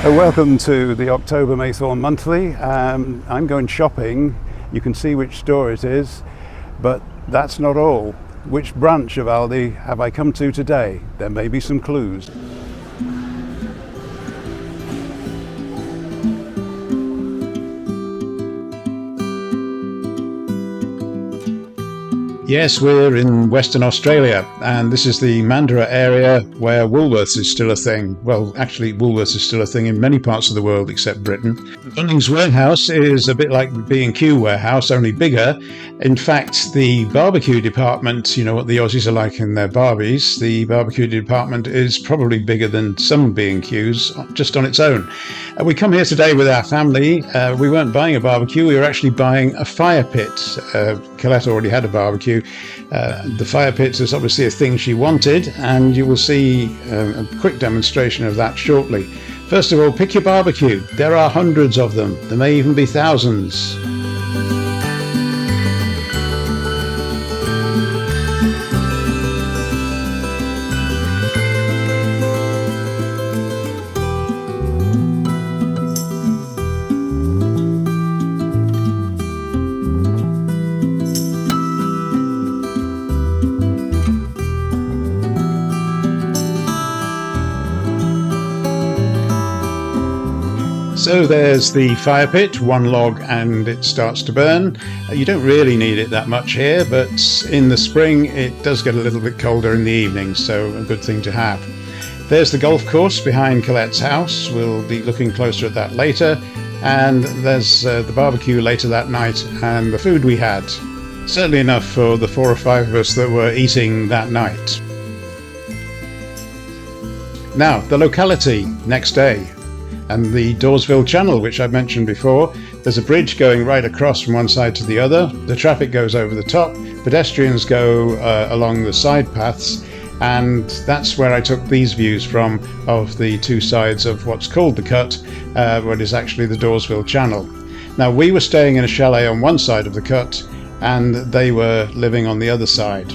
Welcome to the October Maythorn Monthly. I'm going shopping. You can see which store it is, but that's not all. Which branch of Aldi have I come to today? There may be some clues. Yes, we're in Western Australia, and this is the Mandurah area where Woolworths is still a thing. Well, actually, Woolworths is still a thing in many parts of the world except Britain. Bunnings Warehouse is a bit like B&Q Warehouse, only bigger. In fact, the barbecue department, you know what the Aussies are like in their barbies, the barbecue department is probably bigger than some B&Qs just on its own. We come here today with our family. We weren't buying a barbecue, we were actually buying a fire pit. Colette already had a barbecue. The fire pit is obviously a thing she wanted, and you will see a quick demonstration of that shortly. First of all, pick your barbecue. There are hundreds of them. There may even be thousands. So there's the fire pit, one log and it starts to burn. You don't really need it that much here, but in the spring it does get a little bit colder in the evening, so a good thing to have. There's the golf course behind Colette's house. We'll be looking closer at that later. And there's the barbecue later that night and the food we had. Certainly enough for the 4 or 5 of us that were eating that night. Now, the locality next day. And the Dawesville Channel, which I mentioned before. There's a bridge going right across from one side to the other. The traffic goes over the top. Pedestrians go along the side paths. And that's where I took these views from of the two sides of what's called the Cut, what is actually the Dawesville Channel. Now, we were staying in a chalet on one side of the Cut, and they were living on the other side.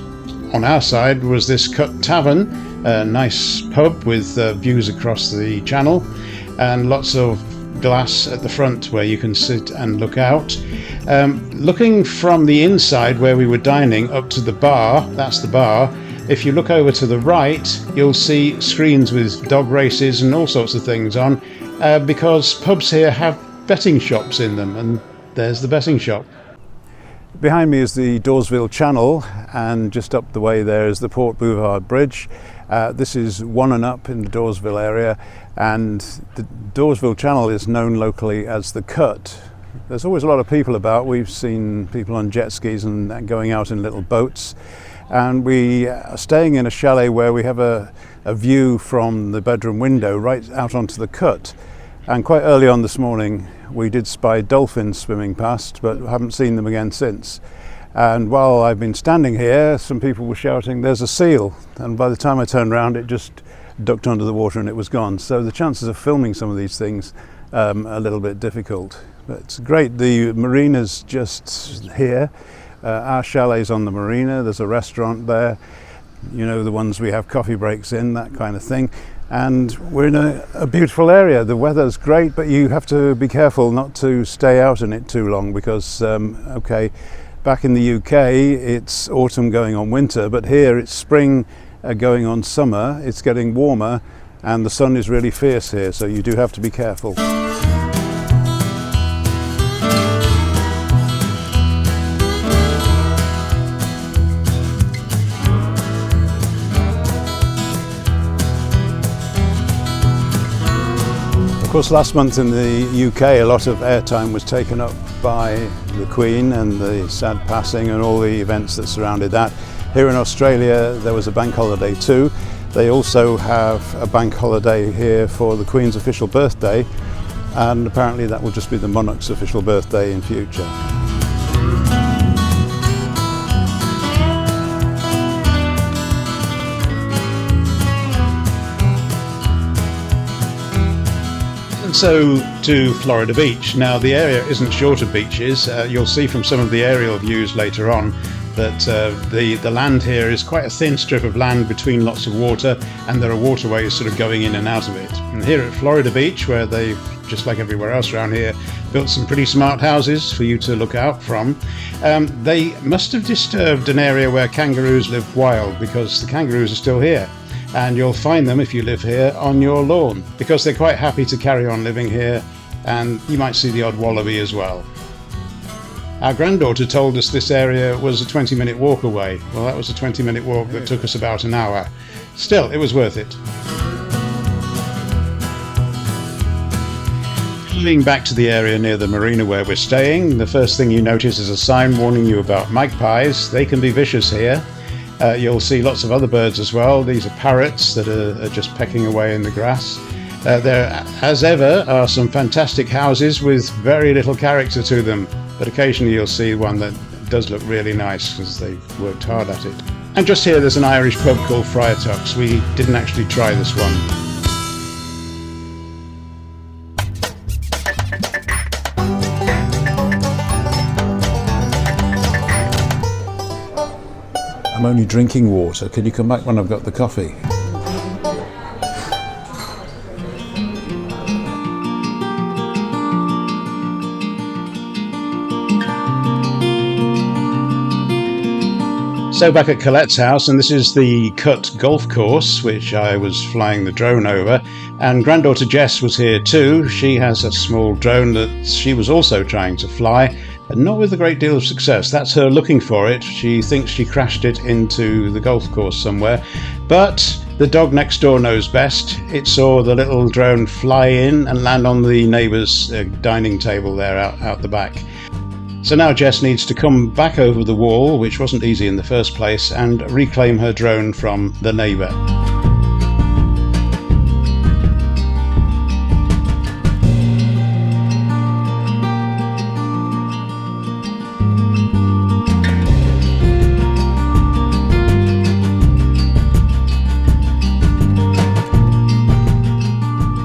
On our side was this Cut Tavern, a nice pub with views across the channel, and lots of glass at the front where you can sit and look out. Looking from the inside where we were dining up to the bar, that's the bar, if you look over to the right you'll see screens with dog races and all sorts of things on, because pubs here have betting shops in them, and there's the betting shop. Behind me is the Dawesville Channel, and just up the way there is the Port Boulevard Bridge. This is one and up in the Dawesville area, and the Dawesville Channel is known locally as the Cut. There's always a lot of people about. We've seen people on jet skis and going out in little boats, and we are staying in a chalet where we have a view from the bedroom window right out onto the Cut. And quite early on this morning we did spy dolphins swimming past, but haven't seen them again since. And while I've been standing here, some people were shouting, "There's a seal," and by the time I turned around it just ducked under the water and it was gone. So the chances of filming some of these things a little bit difficult. But it's great. The marina's just here. Our chalet's on the marina. There's a restaurant there, you know, the ones we have coffee breaks in, that kind of thing. And we're in a beautiful area. The weather's great, but you have to be careful not to stay out in it too long, because back in the UK it's autumn going on winter, but here it's spring going on summer. It's getting warmer and the sun is really fierce here, so you do have to be careful. Of course, last month in the UK a lot of airtime was taken up by the Queen and the sad passing and all the events that surrounded that. Here in Australia there was a bank holiday too. They also have a bank holiday here for the Queen's official birthday, and apparently that will just be the monarch's official birthday in future. So to Florida Beach. Now the area isn't short of beaches. You'll see from some of the aerial views later on that the land here is quite a thin strip of land between lots of water, and there are waterways sort of going in and out of it. And here at Florida Beach, where they've, just like everywhere else around here, built some pretty smart houses for you to look out from, they must have disturbed an area where kangaroos live wild, because the kangaroos are still here. And you'll find them, if you live here, on your lawn, because they're quite happy to carry on living here, and you might see the odd wallaby as well. Our granddaughter told us this area was a 20-minute walk away. Well, that was a 20-minute walk that took us about an hour. Still, it was worth it. Moving back to the area near the marina where we're staying, the first thing you notice is a sign warning you about magpies. They can be vicious here. You'll see lots of other birds as well. These are parrots that are just pecking away in the grass. There, as ever, are some fantastic houses with very little character to them, but occasionally you'll see one that does look really nice because they've worked hard at it. And just here there's an Irish pub called Friar Tuck's. We didn't actually try this one. I'm only drinking water. Can you come back when I've got the coffee? So back at Colette's house, and this is the Cut golf course, which I was flying the drone over, and granddaughter Jess was here too. She has a small drone that she was also trying to fly, and not with a great deal of success. That's her looking for it. She thinks she crashed it into the golf course somewhere, but the dog next door knows best. It saw the little drone fly in and land on the neighbour's dining table there out the back. So now Jess needs to come back over the wall, which wasn't easy in the first place, and reclaim her drone from the neighbour.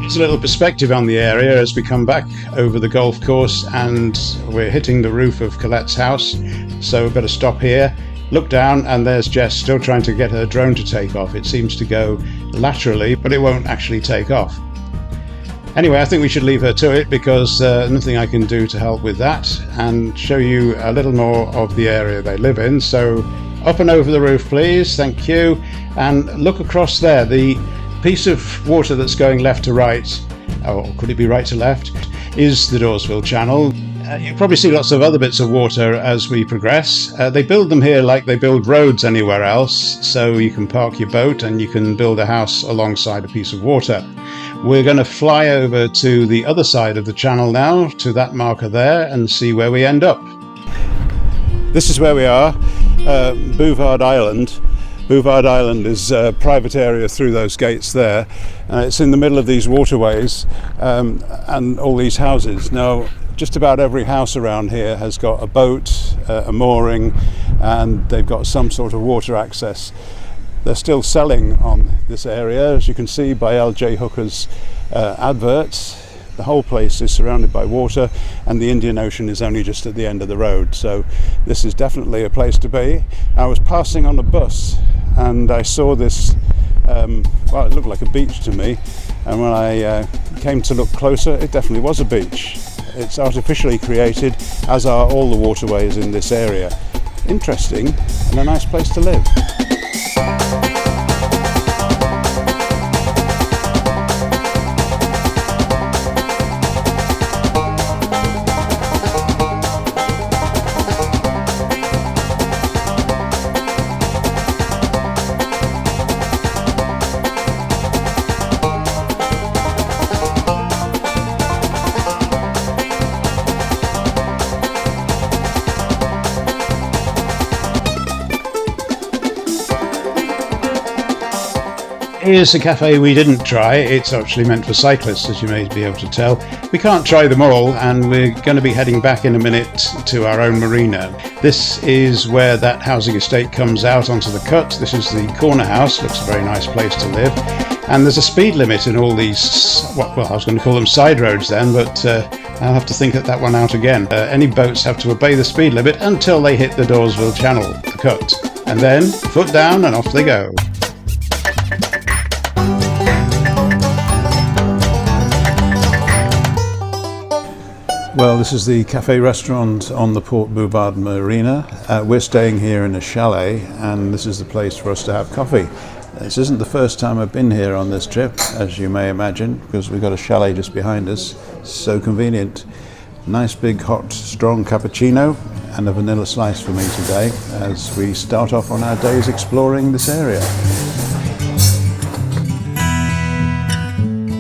A little perspective on the area as we come back over the golf course, and we're hitting the roof of Colette's house, so we better stop here, look down, and there's Jess still trying to get her drone to take off. It seems to go laterally, but it won't actually take off. Anyway, I think we should leave her to it, because nothing I can do to help with that, and show you a little more of the area they live in. So up and over the roof, please. Thank you. And look across there. The piece of water that's going left to right, or could it be right to left, is the Dawesville Channel. You'll probably see lots of other bits of water as we progress. They build them here like they build roads anywhere else, so you can park your boat and you can build a house alongside a piece of water. We're going to fly over to the other side of the channel now, to that marker there, and see where we end up. This is where we are, Bouvard Island. Bouvard Island is a private area through those gates there. It's in the middle of these waterways and all these houses. Now, just about every house around here has got a boat, a mooring, and they've got some sort of water access. They're still selling on this area, as you can see by LJ Hooker's adverts. The whole place is surrounded by water, and the Indian Ocean is only just at the end of the road, so this is definitely a place to be. I was passing on a bus and I saw this, well, it looked like a beach to me, and when I came to look closer, it definitely was a beach. It's artificially created, as are all the waterways in this area. Interesting, and a nice place to live. Here's a cafe we didn't try. It's actually meant for cyclists, as you may be able to tell. We can't try them all, and we're going to be heading back in a minute to our own marina. This is where that housing estate comes out onto the cut. This is the corner house. Looks a very nice place to live. And there's a speed limit in all these, well, I was going to call them side roads then, but I'll have to think that one out again. Any boats have to obey the speed limit until they hit the Dawesville Channel. The cut, and then foot down and off they go. Well, this is the cafe restaurant on the Port Bouvard Marina. We're staying here in a chalet, and this is the place for us to have coffee. This isn't the first time I've been here on this trip, as you may imagine, because we've got a chalet just behind us. So convenient. Nice big hot strong cappuccino and a vanilla slice for me today as we start off on our days exploring this area.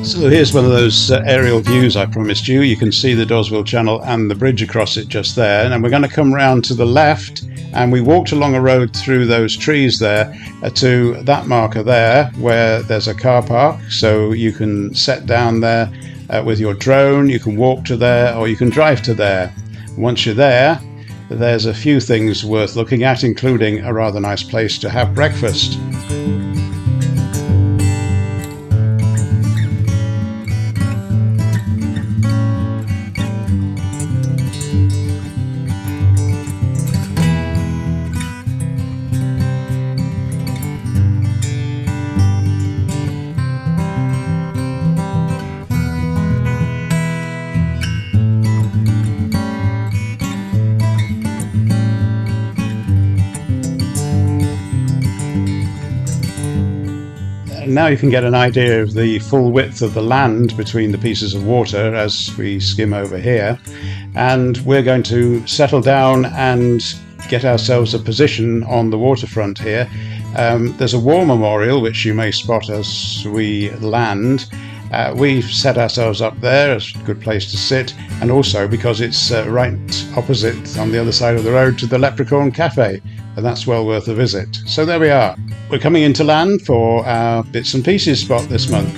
So here's one of those aerial views I promised you. You can see the Dawesville Channel and the bridge across it just there. And we're going to come round to the left, and we walked along a road through those trees there to that marker there where there's a car park. So you can set down there with your drone, you can walk to there, or you can drive to there. Once you're there, there's a few things worth looking at, including a rather nice place to have breakfast. Now you can get an idea of the full width of the land between the pieces of water as we skim over here, and we're going to settle down and get ourselves a position on the waterfront here. There's a war memorial which you may spot as we land. We've set ourselves up there as a good place to sit, and also because it's right opposite on the other side of the road to the Leprechaun Cafe, and that's well worth a visit. So there we are. We're coming into land for our Bits and Pieces spot this month.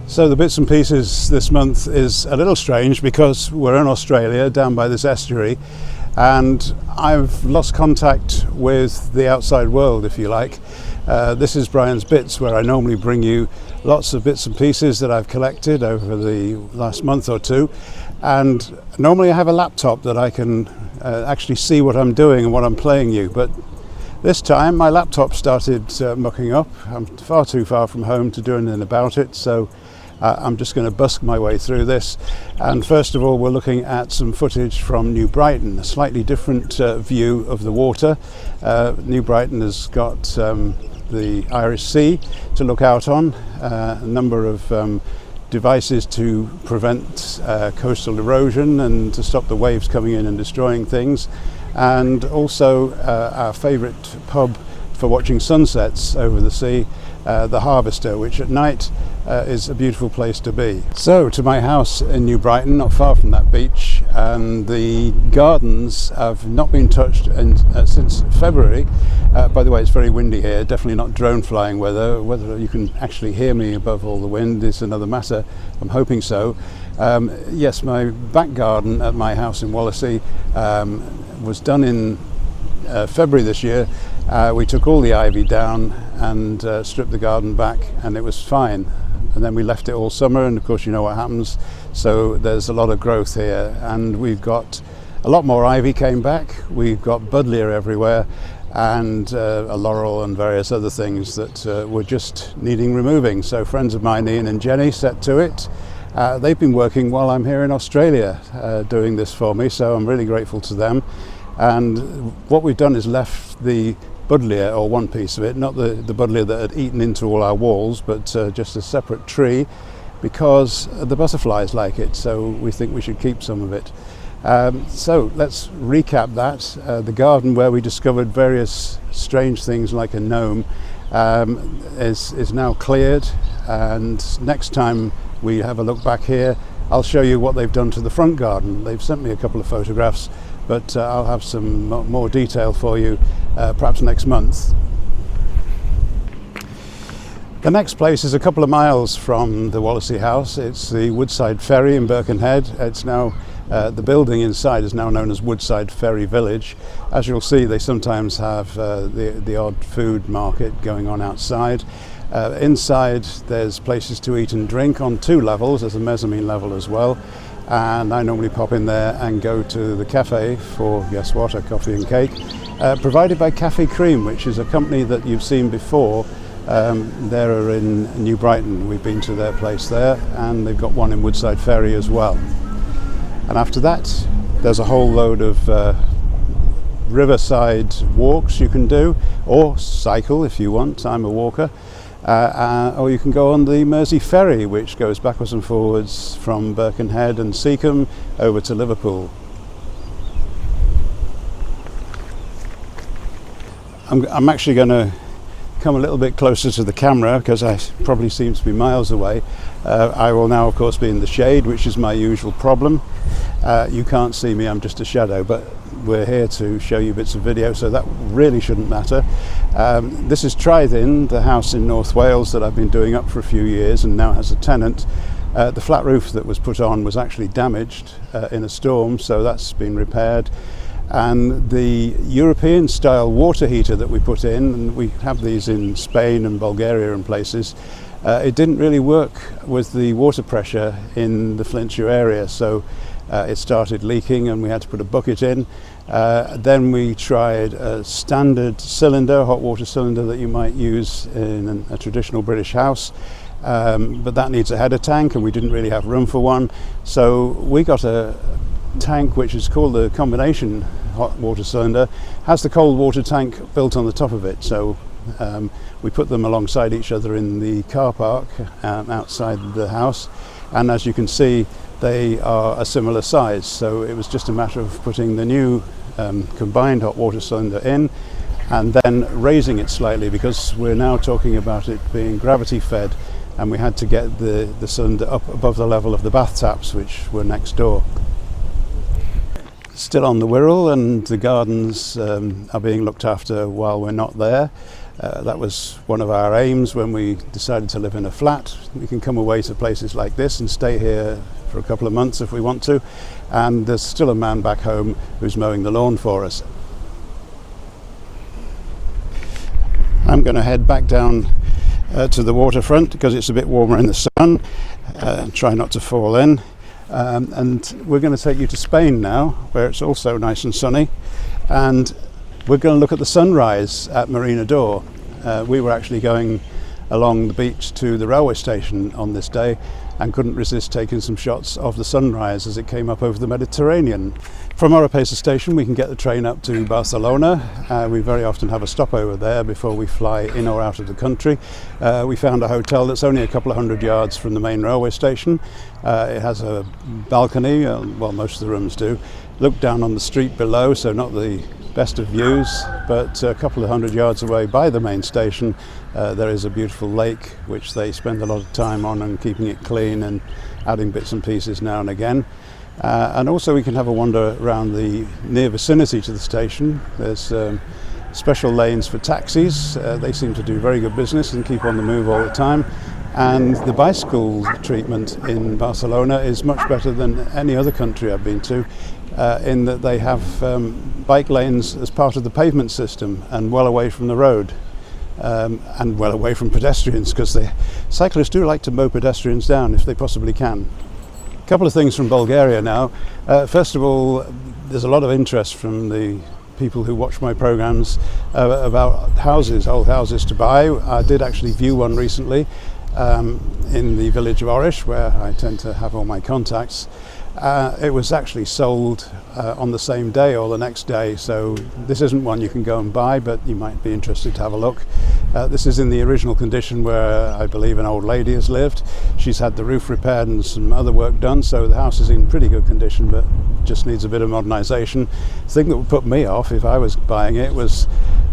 So the Bits and Pieces this month is a little strange because we're in Australia down by this estuary, and I've lost contact with the outside world, if you like. This is Brian's Bits, where I normally bring you lots of bits and pieces that I've collected over the last month or two, and normally I have a laptop that I can actually see what I'm doing and what I'm playing you, but this time my laptop started mucking up. I'm far too far from home to do anything about it, so I'm just going to busk my way through this. And first of all, we're looking at some footage from New Brighton, a slightly different view of the water. New Brighton has got the Irish Sea to look out on, a number of devices to prevent coastal erosion and to stop the waves coming in and destroying things, and also our favourite pub for watching sunsets over the sea, the Harvester, which at night is a beautiful place to be. So to my house in New Brighton, not far from that beach, and the gardens have not been touched since February. By the way, it's very windy here, definitely not drone flying weather. Whether you can actually hear me above all the wind is another matter. I'm hoping so. Yes, my back garden at my house in Wallasey was done in February this year. We took all the ivy down and stripped the garden back, and it was fine. And then we left it all summer, and of course you know what happens. So there's a lot of growth here, and we've got a lot more ivy came back. We've got buddleia everywhere, and a laurel and various other things that were just needing removing. So friends of mine, Ian and Jenny, set to it. They've been working while I'm here in Australia doing this for me, so I'm really grateful to them. And what we've done is left the buddleia, or one piece of it, not the buddleia that had eaten into all our walls, but just a separate tree, because the butterflies like it, so we think we should keep some of it. So let's recap that. The garden where we discovered various strange things like a gnome is now cleared, and next time we have a look back here, I'll show you what they've done to the front garden. They've sent me a couple of photographs, but I'll have some more detail for you perhaps next month. The next place is a couple of miles from the Wallasey house. It's the Woodside Ferry in Birkenhead. It's now the building inside is now known as Woodside Ferry Village. As you'll see, they sometimes have the odd food market going on outside. Inside there's places to eat and drink on 2 levels. There's a mezzanine level as well, and I normally pop in there and go to the cafe for, guess what, a coffee and cake, provided by Cafe Cream, which is a company that you've seen before. They're in New Brighton. We've been to their place there, and they've got one in Woodside Ferry as well. And after that there's a whole load of riverside walks you can do, or cycle if you want. I'm a walker. Or you can go on the Mersey ferry, which goes backwards and forwards from Birkenhead and Seacombe over to Liverpool. I'm actually going to come a little bit closer to the camera because I probably seem to be miles away. I will now of course be in the shade, which is my usual problem. You can't see me, I'm just a shadow, but we're here to show you bits of video, so that really shouldn't matter. This is Trythin, the house in North Wales that I've been doing up for a few years and now has a tenant. The flat roof that was put on was actually damaged in a storm, so that's been repaired. And the European style water heater that we put in, and we have these in Spain and Bulgaria and places, it didn't really work with the water pressure in the Flintshire area, so it started leaking and we had to put a bucket in. Then we tried a standard cylinder, hot water cylinder that you might use in a traditional British house, but that needs a header tank and we didn't really have room for one, so we got a tank which is called the combination hot water cylinder, has the cold water tank built on the top of it, so we put them alongside each other in the car park outside the house, and as you can see they are a similar size, so it was just a matter of putting the new combined hot water cylinder in and then raising it slightly, because we're now talking about it being gravity fed, and we had to get the cylinder up above the level of the bath taps, which were next door. Still on the Wirral, and the gardens are being looked after while we're not there. That was one of our aims when we decided to live in a flat. We can come away to places like this and stay here for a couple of months if we want to, and there's still a man back home who's mowing the lawn for us. I'm going to head back down to the waterfront because it's a bit warmer in the sun, try not to fall in. And we're going to take you to Spain now, where it's also nice and sunny, and we're going to look at the sunrise at Marina d'Or. We were actually going along the beach to the railway station on this day and couldn't resist taking some shots of the sunrise as it came up over the Mediterranean. From Oropesa station we can get the train up to Barcelona. We very often have a stopover there before we fly in or out of the country. We found a hotel that's only a couple of hundred yards from the main railway station. It has a balcony, well, most of the rooms do. Look down on the street below, so not the best of views, but a couple of hundred yards away by the main station there is a beautiful lake which they spend a lot of time on and keeping it clean and adding bits and pieces now and again. And also we can have a wander around the near vicinity to the station. There's special lanes for taxis. They seem to do very good business and keep on the move all the time. And the bicycle treatment in Barcelona is much better than any other country I've been to, in that they have bike lanes as part of the pavement system and well away from the road, and well away from pedestrians, because the cyclists do like to mow pedestrians down if they possibly can. A couple of things from Bulgaria now. First of all, there's a lot of interest from the people who watch my programs about houses, old houses to buy. I did actually view one recently in the village of Orish, where I tend to have all my contacts. It was actually sold on the same day or the next day, so this isn't one you can go and buy, but you might be interested to have a look. This is in the original condition where I believe an old lady has lived. She's had the roof repaired and some other work done, so the house is in pretty good condition, but just needs a bit of modernisation. The thing that would put me off if I was buying it was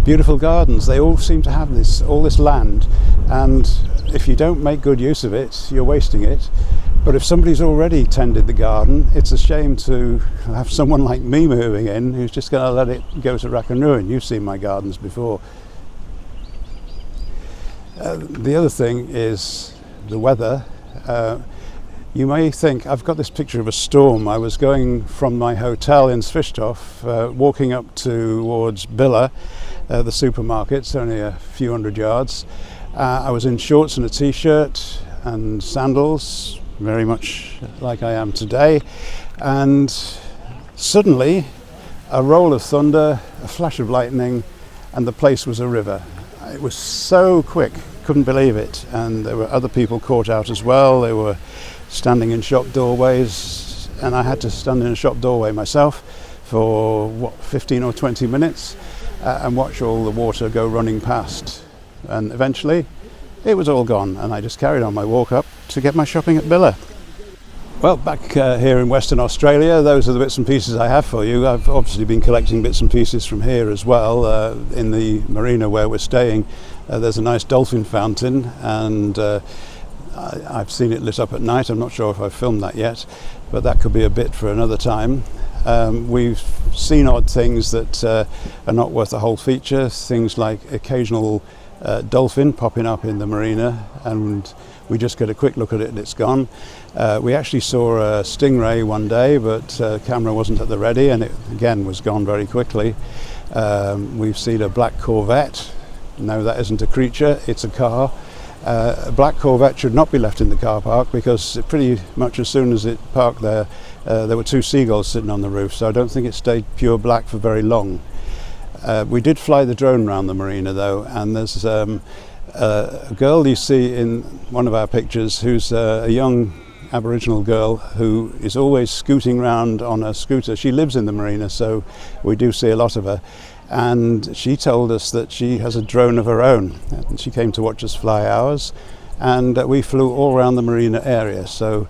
beautiful gardens. They all seem to have all this land, and if you don't make good use of it, you're wasting it. But if somebody's already tended the garden, it's a shame to have someone like me moving in who's just going to let it go to rack and ruin. You've seen my gardens before. The other thing is the weather. You may think, I've got this picture of a storm. I was going from my hotel in Svistov, walking up towards Billa, the supermarket. It's only a few hundred yards. I was in shorts and a t-shirt and sandals, very much like I am today, and suddenly a roll of thunder, a flash of lightning, and the place was a river. It was so quick, couldn't believe it, and there were other people caught out as well. They were standing in shop doorways, and I had to stand in a shop doorway myself for 15 or 20 minutes and watch all the water go running past, and eventually it was all gone, and I just carried on my walk up to get my shopping at Billa. Well, back here in Western Australia, those are the bits and pieces I have for you. I've obviously been collecting bits and pieces from here as well. In the marina where we're staying, there's a nice dolphin fountain, and I've seen it lit up at night. I'm not sure if I've filmed that yet, but that could be a bit for another time. We've seen odd things that are not worth the whole feature, things like occasional dolphin popping up in the marina, and we just get a quick look at it and it's gone. We actually saw a stingray one day, but camera wasn't at the ready, and it again was gone very quickly. We've seen a black Corvette. No, that isn't a creature, it's a car. A black Corvette should not be left in the car park, because pretty much as soon as it parked there, there were two seagulls sitting on the roof, so I don't think it stayed pure black for very long. We did fly the drone around the marina though, and there's a girl you see in one of our pictures who's a young Aboriginal girl who is always scooting around on a scooter. She lives in the marina, so we do see a lot of her, and she told us that she has a drone of her own, and she came to watch us fly ours, and we flew all around the marina area. So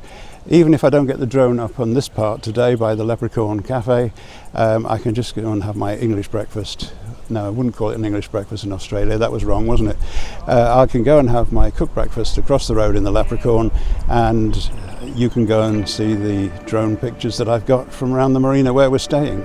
even if I don't get the drone up on this part today by the Leprechaun Cafe, I can just go and have my English breakfast. No, I wouldn't call it an English breakfast in Australia, that was wrong, wasn't it? I can go and have my cooked breakfast across the road in the Leprechaun, and you can go and see the drone pictures that I've got from around the marina where we're staying.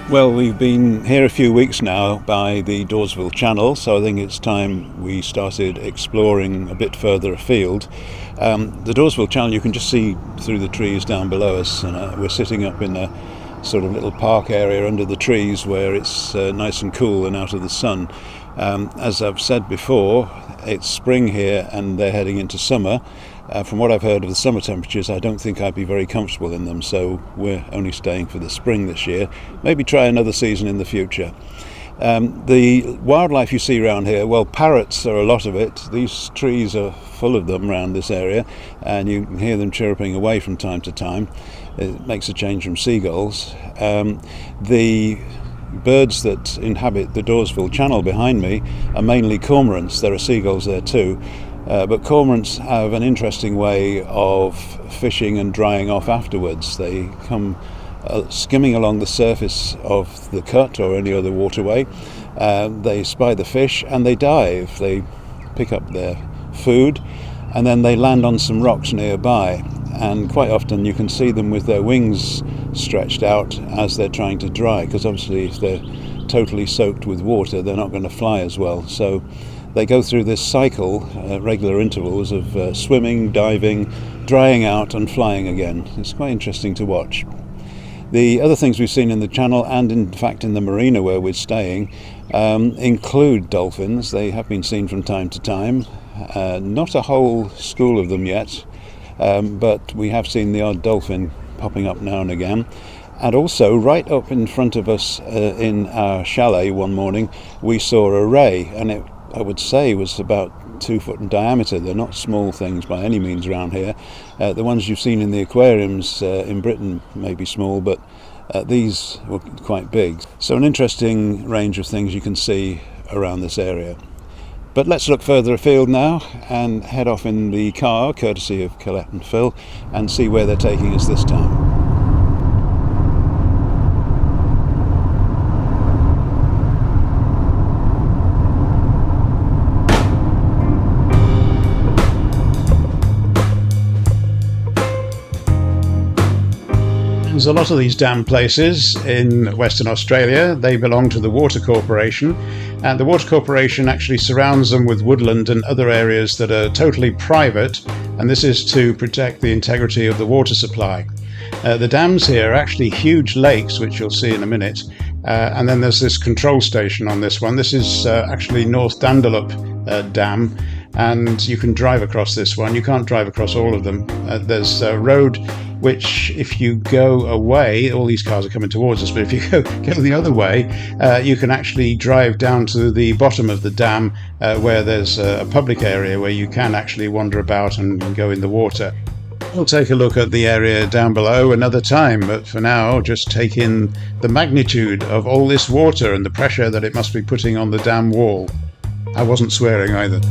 Well, we've been here a few weeks now by the Dawesville Channel, so I think it's time we started exploring a bit further afield. The Dawesville Channel you can just see through the trees down below us, and we're sitting up in a sort of little park area under the trees where it's nice and cool and out of the sun. As I've said before, it's spring here and they're heading into summer. From what I've heard of the summer temperatures, I don't think I'd be very comfortable in them, so we're only staying for the spring this year. Maybe try another season in the future. The wildlife you see around here, well, parrots are a lot of it. These trees are full of them around this area, and you can hear them chirruping away from time to time. It makes a change from seagulls. The birds that inhabit the Dawesville Channel behind me are mainly cormorants. There are seagulls there too, but cormorants have an interesting way of fishing and drying off afterwards. They come skimming along the surface of the cut or any other waterway. They spy the fish and they dive. They pick up their food and then they land on some rocks nearby, and quite often you can see them with their wings stretched out as they're trying to dry, because obviously if they're totally soaked with water they're not going to fly as well. So they go through this cycle at regular intervals of swimming, diving, drying out and flying again. It's quite interesting to watch. The other things we've seen in the channel, and in fact in the marina where we're staying, include dolphins. They have been seen from time to time. Not a whole school of them yet, but we have seen the odd dolphin popping up now and again. And also right up in front of us in our chalet one morning we saw a ray, and it, I would say, was about 2 foot in diameter. They're not small things by any means around here. The ones you've seen in the aquariums in Britain may be small, but these were quite big. So an interesting range of things you can see around this area. But let's look further afield now and head off in the car, courtesy of Colette and Phil, and see where they're taking us this time. There's a lot of these dam places in Western Australia. They belong to the Water Corporation, and the Water Corporation actually surrounds them with woodland and other areas that are totally private, and this is to protect the integrity of the water supply. The dams here are actually huge lakes, which you'll see in a minute, and then there's this control station on this one. This is actually North Dandalup Dam, and you can drive across this one. You can't drive across all of them. There's a road which, if you go away, all these cars are coming towards us, but if you go the other way, you can actually drive down to the bottom of the dam where there's a public area where you can actually wander about and go in the water. We'll take a look at the area down below another time, but for now just take in the magnitude of all this water and the pressure that it must be putting on the dam wall. I wasn't swearing either.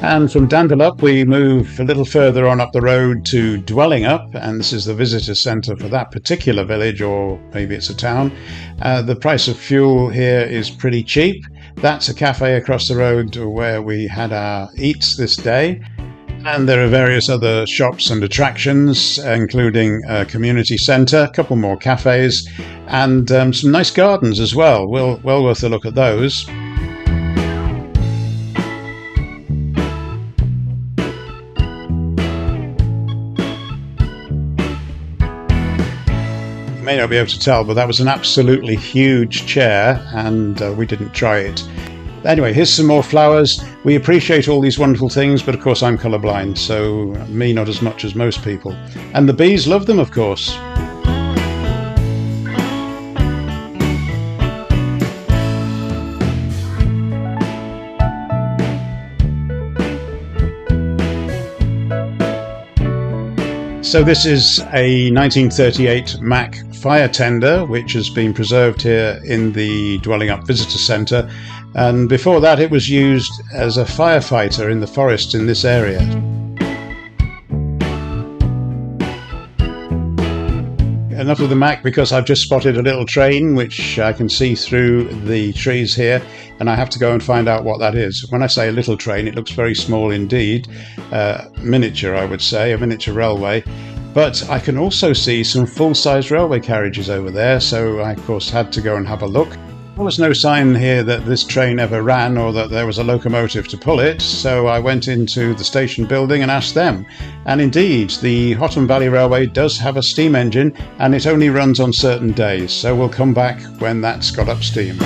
And from Dandalup we move a little further on up the road to Dwellingup, and this is the visitor centre for that particular village, or maybe it's a town. The price of fuel here is pretty cheap. That's a cafe across the road where we had our eats this day. And there are various other shops and attractions, including a community centre, a couple more cafes, and some nice gardens as well. Well worth a look at those. You may not be able to tell, but that was an absolutely huge chair, and we didn't try it. Anyway, here's some more flowers. We appreciate all these wonderful things, but of course I'm colourblind, so me not as much as most people. And the bees love them, of course. So this is a 1938 Mack fire tender, which has been preserved here in the Dwelling Up Visitor Centre. And before that, it was used as a firefighter in the forest in this area. Enough of the Mack, because I've just spotted a little train which I can see through the trees here, and I have to go and find out what that is. When I say a little train, it looks very small indeed. Miniature, I would say, a miniature railway. But I can also see some full-size railway carriages over there, so I of course had to go and have a look. There was no sign here that this train ever ran or that there was a locomotive to pull it, so I went into the station building and asked them. And indeed, the Hotham Valley Railway does have a steam engine, and it only runs on certain days, so we'll come back when that's got up steam.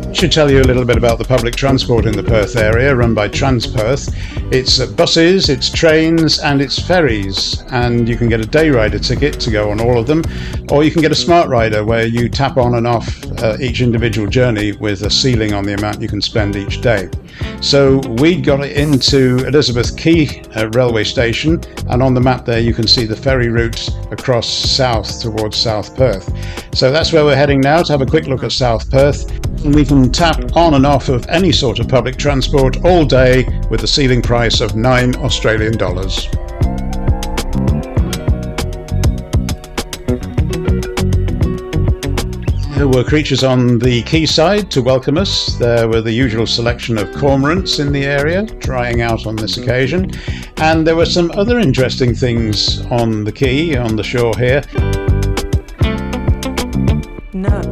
I should tell you a little bit about the public transport in the Perth area, run by Transperth. It's buses, it's trains and it's ferries, and you can get a day rider ticket to go on all of them, or you can get a smart rider where you tap on and off each individual journey with a ceiling on the amount you can spend each day. So we got it into Elizabeth Quay railway station, and on the map there you can see the ferry route across south towards South Perth. So that's where we're heading now, to have a quick look at South Perth. And we can tap on and off of any sort of public transport all day with a ceiling price of $9 Australian. There were creatures on the quayside to welcome us. There were the usual selection of cormorants in the area, drying out on this occasion. And there were some other interesting things on the quay, on the shore here. No.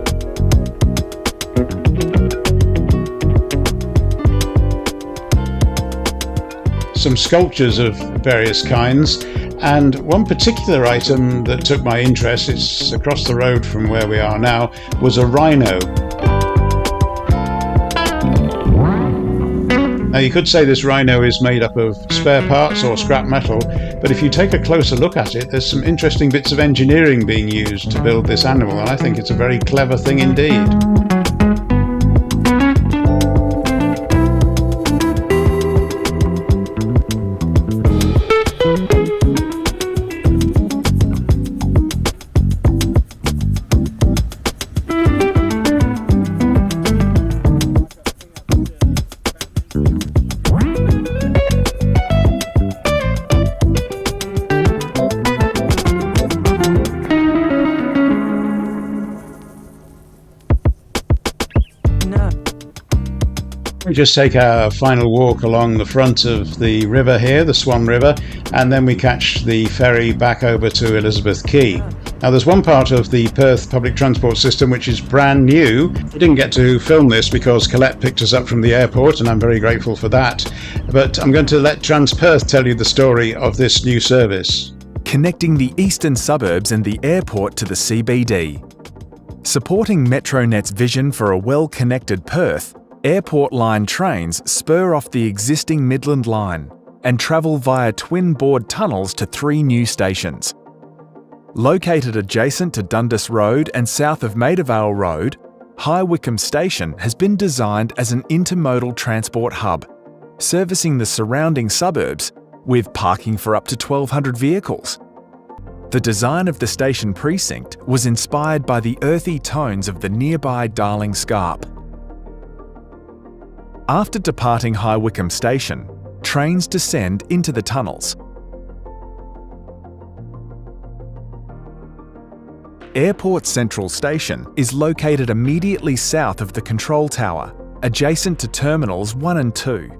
Some sculptures of various kinds, and one particular item that took my interest, it's across the road from where we are now, was a rhino. Now you could say this rhino is made up of spare parts or scrap metal, but if you take a closer look at it, there's some interesting bits of engineering being used to build this animal, and I think it's a very clever thing indeed. We just take our final walk along the front of the river here, the Swan River, and then we catch the ferry back over to Elizabeth Quay. Now there's one part of the Perth public transport system which is brand new. We didn't get to film this because Colette picked us up from the airport, and I'm very grateful for that. But I'm going to let Transperth tell you the story of this new service. Connecting the eastern suburbs and the airport to the CBD. Supporting Metronet's vision for a well-connected Perth, Airport Line trains spur off the existing Midland Line and travel via twin-board tunnels to 3 new stations. Located adjacent to Dundas Road and south of Maidavale Road, High Wycombe Station has been designed as an intermodal transport hub, servicing the surrounding suburbs with parking for up to 1,200 vehicles. The design of the station precinct was inspired by the earthy tones of the nearby Darling Scarp. After departing High Wycombe Station, trains descend into the tunnels. Airport Central Station is located immediately south of the control tower, adjacent to Terminals 1 and 2.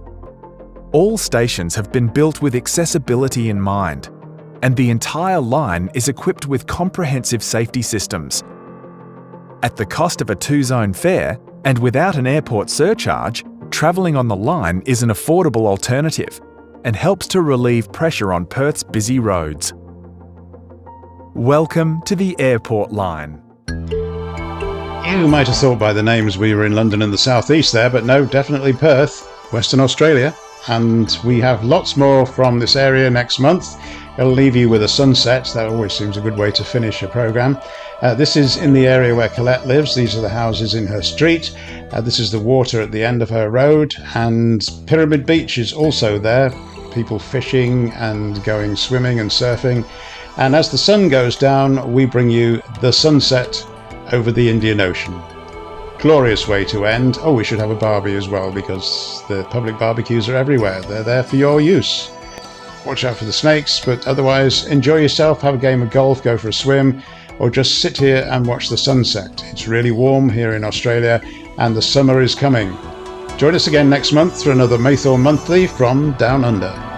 All stations have been built with accessibility in mind, and the entire line is equipped with comprehensive safety systems. At the cost of a 2-zone fare, and without an airport surcharge, travelling on the line is an affordable alternative and helps to relieve pressure on Perth's busy roads. Welcome to the Airport Line. You might have thought by the names we were in London and the southeast there, but no, definitely Perth, Western Australia. And we have lots more from this area next month. It'll leave you with a sunset. That always seems a good way to finish a programme. This is in the area where Colette lives. These are the houses in her street. This is the water at the end of her road, and Pyramid Beach is also there. People fishing and going swimming and surfing. And as the sun goes down, we bring you the sunset over the Indian Ocean. Glorious way to end. Oh, we should have a barbie as well, because the public barbecues are everywhere. They're there for your use. Watch out for the snakes, but otherwise enjoy yourself, have a game of golf, go for a swim, or just sit here and watch the sunset. It's really warm here in Australia and the summer is coming. Join us again next month for another Maythorn Monthly from Down Under.